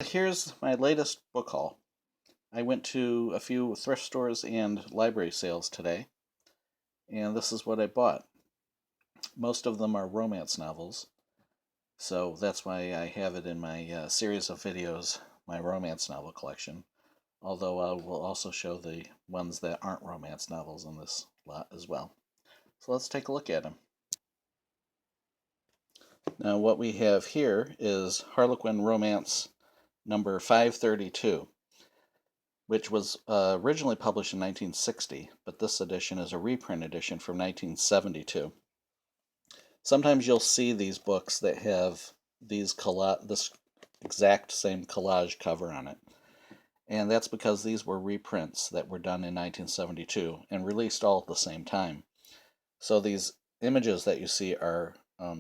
Here's my latest book haul. I went to a few thrift stores and library sales today, and this is what I bought. Most of them are romance novels, so that's why I have it in my series of videos, my romance novel collection, although I will also show the ones that aren't romance novels in this lot as well. So let's take a look at them. Now what we have here is Harlequin Romance number 532. Which was originally published in 1960, but this edition is a reprint edition from 1972. Sometimes you'll see these books that have this exact same collage cover on it, and that's because these were reprints that were done in 1972 and released all at the same time. So these images that you see are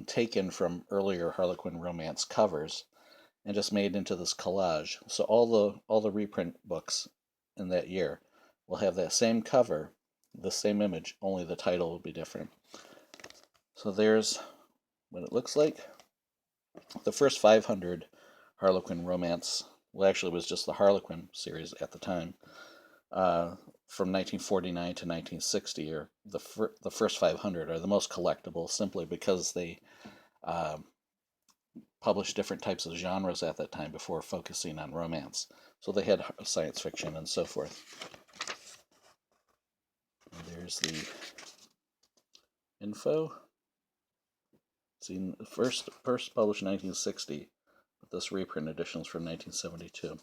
taken from earlier Harlequin Romance covers and just made into this collage. So all the reprint books in that year will have that same cover, the same image, only the title will be different. So there's what it looks like. The first 500 Harlequin Romance, well, actually it was just the Harlequin series at the time, from 1949 to 1960, or the first 500 are the most collectible simply because they published different types of genres at that time before focusing on romance. So they had science fiction and so forth. And there's the info. See, first published in 1960, but this reprint edition is from 1972.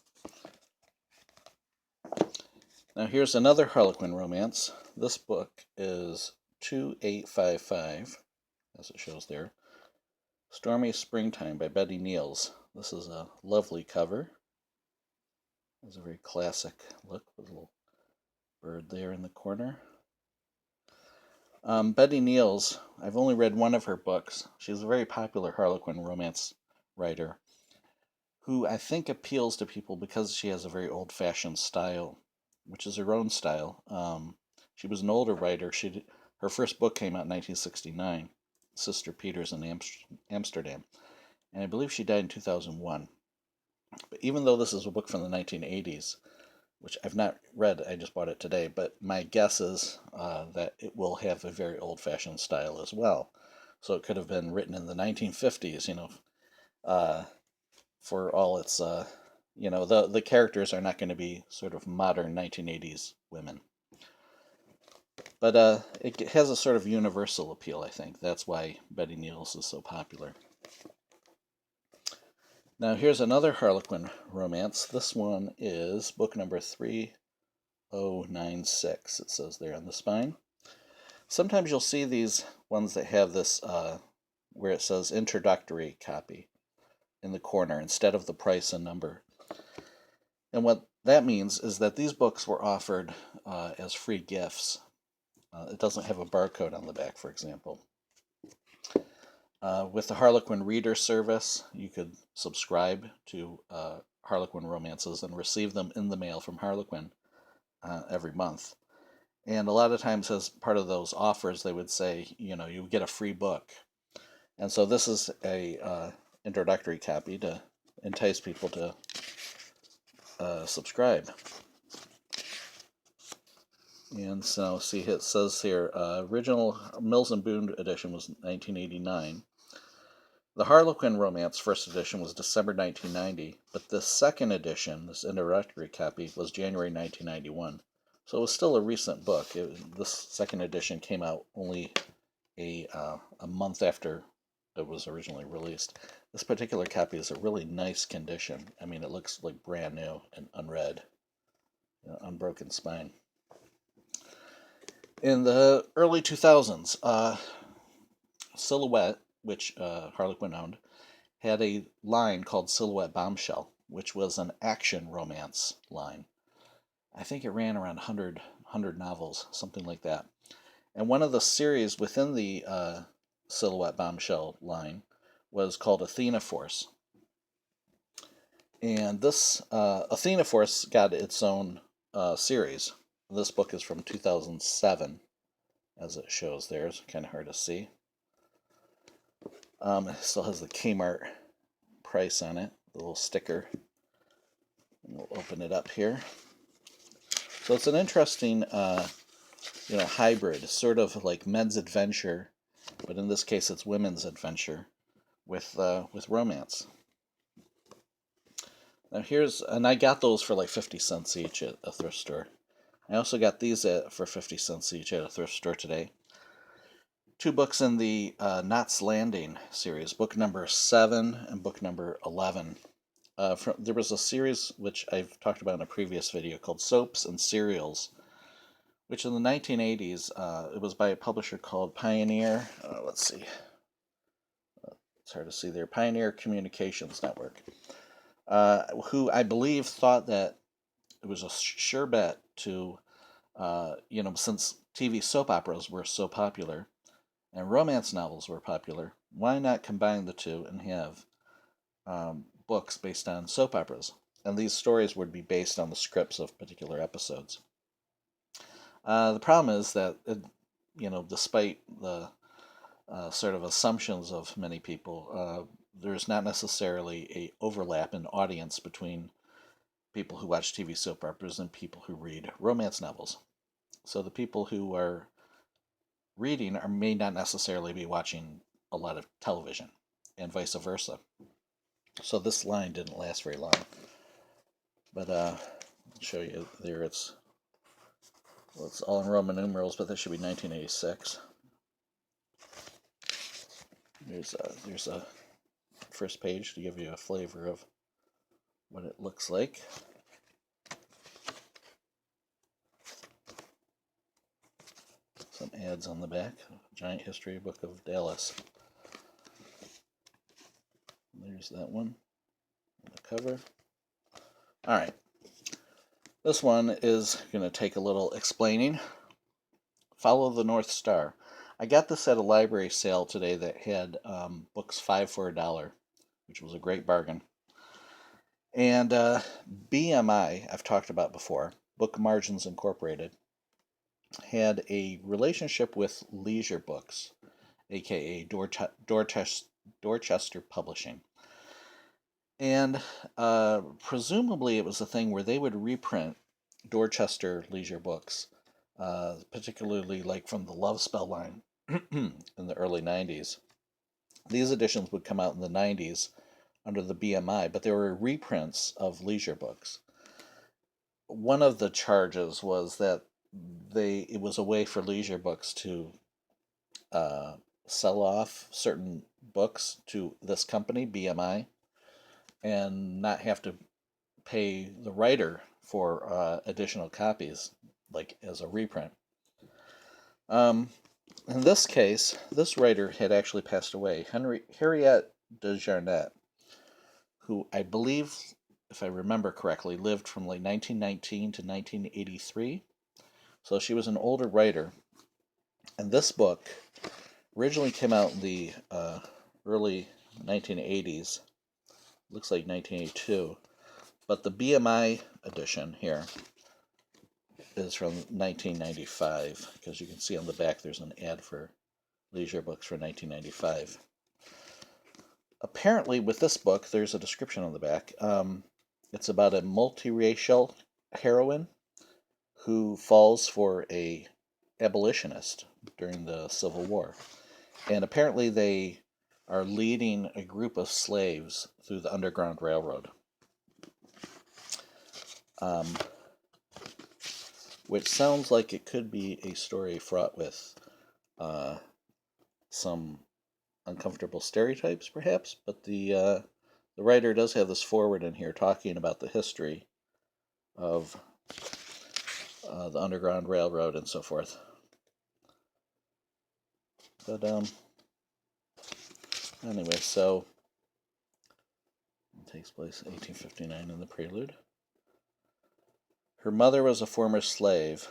Now here's another Harlequin Romance. This book is 2855, as it shows there. Stormy Springtime by Betty Niels. This is a lovely cover. It's a very classic look with a little bird there in the corner. Betty Niels, I've only read one of her books. She's a very popular Harlequin romance writer who I think appeals to people because she has a very old-fashioned style, which is her own style. She was an older writer. Her first book came out in 1969, Sister Peters in Amsterdam, and I believe she died in 2001. But even though this is a book from the 1980s, which I've not read, I just bought it today, but my guess is that it will have a very old-fashioned style as well. So it could have been written in the 1950s, for all its, the characters are not going to be sort of modern 1980s women. But it has a sort of universal appeal, I think. That's why Betty Niels is so popular. Now here's another Harlequin Romance. This one is book number 3096, it says there on the spine. Sometimes you'll see these ones that have this, where it says introductory copy in the corner instead of the price and number. And what that means is that these books were offered as free gifts. It doesn't have a barcode on the back, for example. With the Harlequin Reader Service, you could subscribe to Harlequin romances and receive them in the mail from Harlequin every month. And a lot of times as part of those offers, they would say, you get a free book. And so this is a introductory copy to entice people to subscribe. And so, see, it says here, original Mills and Boon edition was 1989. The Harlequin Romance first edition was December 1990, but the second edition, this introductory copy, was January 1991. So it was still a recent book. This second edition came out only a month after it was originally released. This particular copy is a really nice condition. I mean, it looks like brand new and unread, unbroken spine. In the early 2000s, Silhouette, which Harlequin owned, had a line called Silhouette Bombshell, which was an action romance line. I think it ran around 100 novels, something like that. And one of the series within the Silhouette Bombshell line was called Athena Force. And this Athena Force got its own series. This book is from 2007, as it shows there. It's kind of hard to see. It still has the Kmart price on it, the little sticker. We'll open it up here. So it's an interesting, hybrid, sort of like men's adventure, but in this case it's women's adventure with romance. Now and I got those for like 50 cents each at a thrift store. I also got these for 50 cents each at a thrift store today. 2 books in the Knots Landing series, book number 7 and book number 11. There was a series which I've talked about in a previous video called Soaps and Serials, which in the 1980s, it was by a publisher called Pioneer. Let's see. It's hard to see there. Pioneer Communications Network, who I believe thought that it was a sure bet to, since TV soap operas were so popular and romance novels were popular, why not combine the two and have books based on soap operas? And these stories would be based on the scripts of particular episodes. The problem is that, despite the sort of assumptions of many people, there's not necessarily a overlap in audience between people who watch TV soap operas and people who read romance novels. So the people who are reading may not necessarily be watching a lot of television, and vice versa. So this line didn't last very long. But I'll show you there. It's all in Roman numerals, but that should be 1986. There's a first page to give you a flavor of what it looks like. Some ads on the back. Giant History Book of Dallas. There's that one on the cover. All right. This one is going to take a little explaining. Follow the North Star. I got this at a library sale today that had books 5 for $1, which was a great bargain. And BMI, I've talked about before, Book Margins Incorporated, had a relationship with Leisure Books, aka Dorchester Publishing. And presumably it was a thing where they would reprint Dorchester Leisure Books, particularly like from the Love Spell line in the early 90s. These editions would come out in the 90s under the BMI, but they were reprints of Leisure Books. One of the charges was that it was a way for Leisure Books to sell off certain books to this company, BMI, and not have to pay the writer for additional copies, like as a reprint. In this case, this writer had actually passed away, Harriet Desjardins, who I believe, if I remember correctly, lived from like 1919 to 1983. So she was an older writer. And this book originally came out in the early 1980s. Looks like 1982. But the BMI edition here is from 1995, because you can see on the back there's an ad for Leisure Books for 1995. Apparently, with this book, there's a description on the back. It's about a multiracial heroine who falls for a abolitionist during the Civil War. And apparently they are leading a group of slaves through the Underground Railroad. Which sounds like it could be a story fraught with some uncomfortable stereotypes, perhaps, but the writer does have this foreword in here talking about the history of the Underground Railroad and so forth. But anyway, so it takes place in 1859 in the prelude. Her mother was a former slave,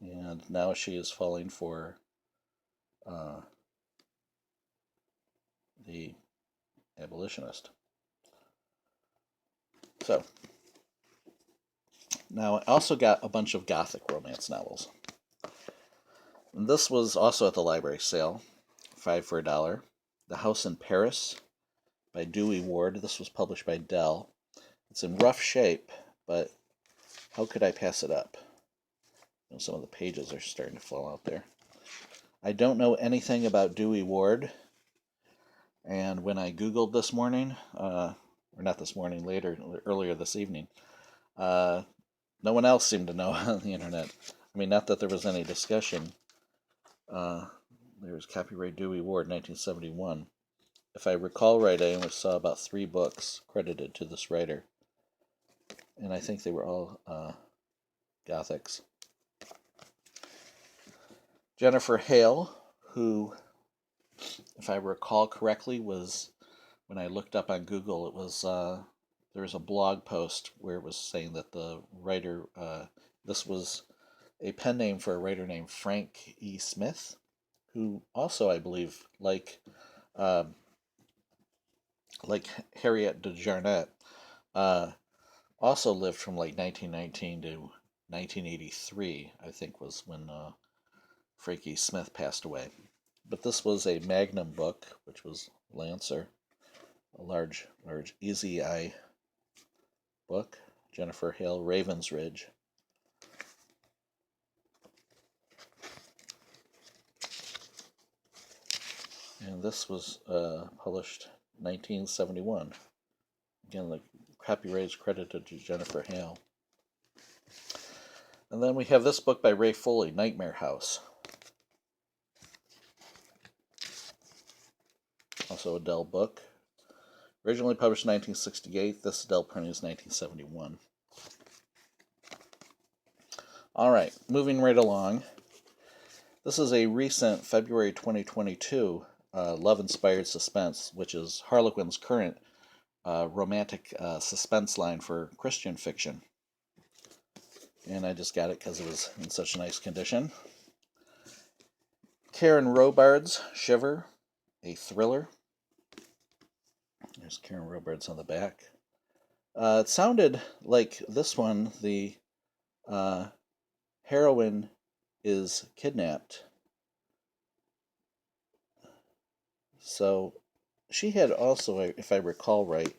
and now she is falling for the abolitionist. So, now I also got a bunch of Gothic romance novels. And this was also at the library sale, 5 for $1. The House in Paris by Dewey Ward. This was published by Dell. It's in rough shape, but how could I pass it up? You know, some of the pages are starting to fall out there. I don't know anything about Dewey Ward, and when I Googled this morning, or not this morning, earlier this evening, no one else seemed to know on the internet. I mean, not that there was any discussion. There was copyright Dewey Ward, 1971. If I recall right, I only saw about 3 books credited to this writer, and I think they were all Gothics. Jennifer Hale, who, if I recall correctly, was, when I looked up on Google, it was there was a blog post where it was saying that the writer, this was a pen name for a writer named Frank E. Smith, who also, I believe, like Harriet de Jarnette, also lived from like 1919 to 1983, I think was when Frankie Smith passed away. But this was a Magnum book, which was Lancer, a large easy eye book. Jennifer Hale, Raven's Ridge. And this was published 1971. Again, the copyright is credited to Jennifer Hale. And then we have this book by Ray Foley, Nightmare House. Also a Dell book. Originally published in 1968. This Dell printing is 1971. Alright, moving right along. This is a recent February 2022 love-inspired suspense, which is Harlequin's current romantic suspense line for Christian fiction. And I just got it because it was in such nice condition. Karen Robards' Shiver, a thriller. There's Karen Robards on the back. It sounded like this one, the heroine is kidnapped. So she had also, if I recall right,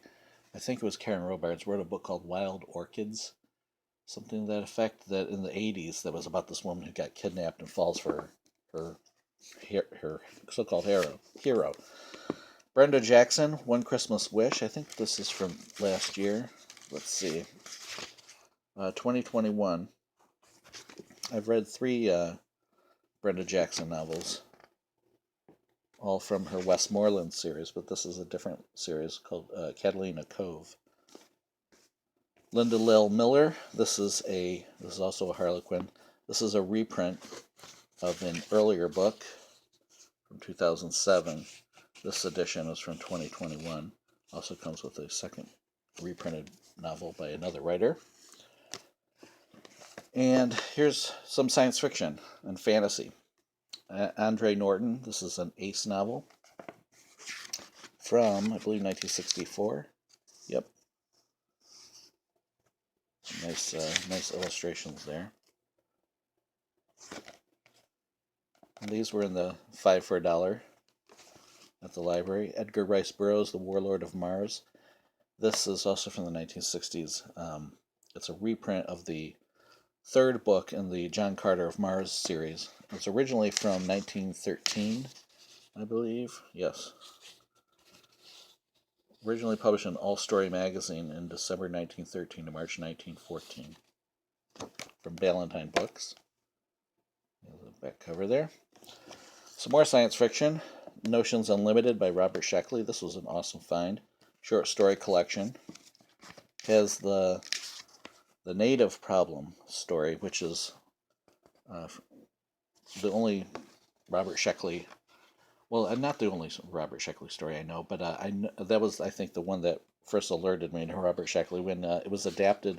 I think it was Karen Robards, wrote a book called Wild Orchids, something to that effect, that in the 80s that was about this woman who got kidnapped and falls for her so-called hero. Brenda Jackson, One Christmas Wish. I think this is from last year. Let's see. 2021. I've read 3 Brenda Jackson novels, all from her Westmoreland series, but this is a different series called Catalina Cove. Linda Lil Miller. This is also a Harlequin. This is a reprint of an earlier book from 2007. This edition is from 2021. Also comes with a second reprinted novel by another writer. And here's some science fiction and fantasy. Andrea Norton. This is an Ace novel from, I believe, 1964. Yep. Nice illustrations there. And these were in the 5 for $1 at the library. Edgar Rice Burroughs, The Warlord of Mars. This is also from the 1960s. It's a reprint of the 3rd book in the John Carter of Mars series. It's originally from 1913, I believe. Yes. Originally published in All Story magazine in December 1913 to March 1914. From Ballantine Books. There's the back cover there. Some more science fiction. Notions Unlimited by Robert Sheckley. This was an awesome find. Short story collection. Has the native problem story, which is the only Robert Sheckley, well, not the only Robert Sheckley story I know, but that was, I think, the one that first alerted me to Robert Sheckley when it was adapted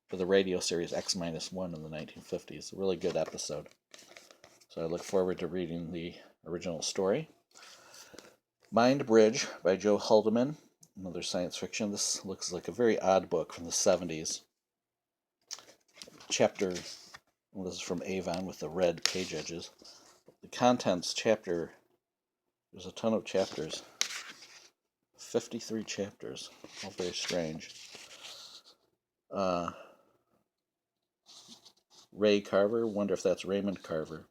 for the radio series X-1 in the 1950s. A really good episode. So I look forward to reading the original story. Mind Bridge by Joe Haldeman, another science fiction. This looks like a very odd book from the 70s. Chapter, well, this is from Avon with the red page edges. The contents chapter, there's a ton of chapters. 53 chapters, all very strange. Ray Carver. Wonder if that's Raymond Carver.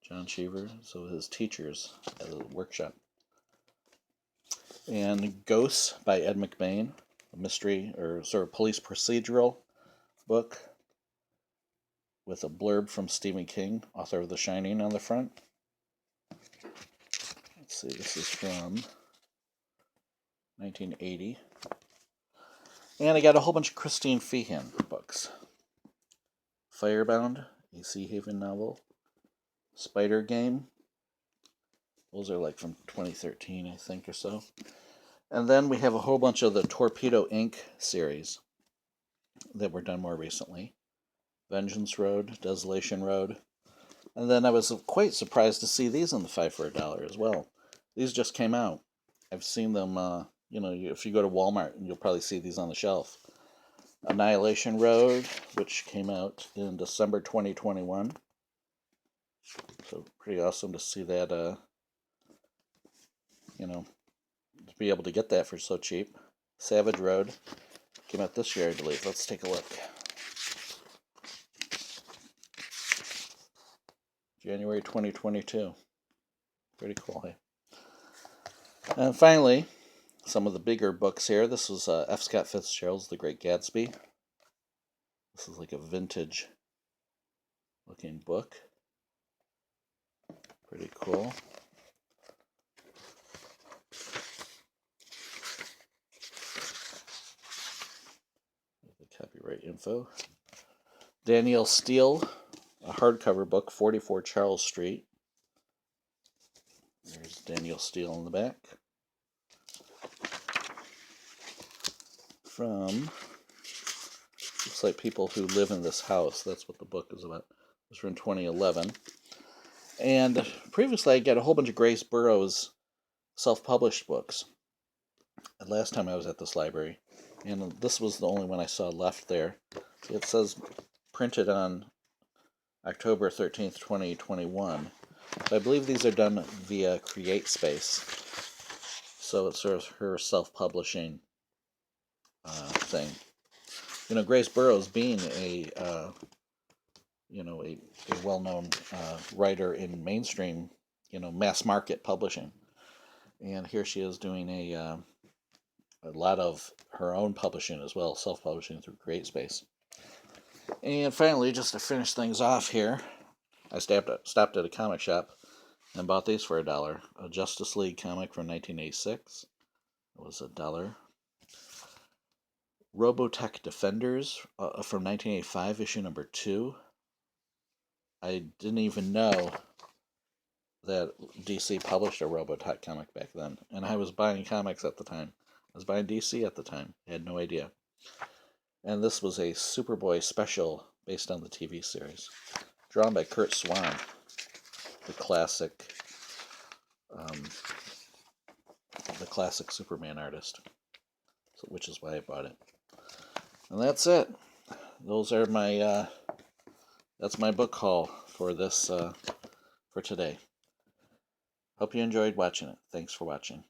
John Shiver. So his teachers at the workshop. And Ghosts by Ed McBain, a mystery or sort of police procedural book with a blurb from Stephen King, author of The Shining, on the front. Let's see, this is from 1980. And I got a whole bunch of Christine Feehan books. Firebound, a Sea Haven novel. Spider Game. Those are like from 2013, I think, or so. And then we have a whole bunch of the Torpedo Ink series that were done more recently. Vengeance Road, Desolation Road. And then I was quite surprised to see these in the 5 for $1 as well. These just came out. I've seen them, if you go to Walmart, you'll probably see these on the shelf. Annihilation Road, which came out in December 2021. So pretty awesome to see that, to be able to get that for so cheap. Savage Road came out this year, I believe. Let's take a look. January 2022. Pretty cool, hey? And finally, some of the bigger books here. This was F. Scott Fitzgerald's The Great Gatsby. This is like a vintage looking book. Pretty cool. The copyright info. Danielle Steele, a hardcover book, 44 Charles Street. There's Danielle Steele in the back. From, looks like People Who Live in This House. That's what the book is about. It was from 2011. And previously I got a whole bunch of Grace Burroughs self-published books. And last time I was at this library. And this was the only one I saw left there. It says printed on October 13th, 2021. So I believe these are done via CreateSpace. So it's sort of her self-publishing thing. Grace Burroughs being a well-known writer in mainstream, mass market publishing. And here she is doing a lot of her own publishing as well, self-publishing through CreateSpace. And finally, just to finish things off here, I stopped at a comic shop and bought these for $1. A Justice League comic from 1986. It was $1. Robotech Defenders from 1985, issue number 2. I didn't even know that DC published a Robotech comic back then. And I was buying comics at the time. I was buying DC at the time. I had no idea. And this was a Superboy special based on the TV series. Drawn by Kurt Swan, the classic Superman artist. So, which is why I bought it. And that's it. Those are my that's my book haul for this for today. Hope you enjoyed watching it. Thanks for watching.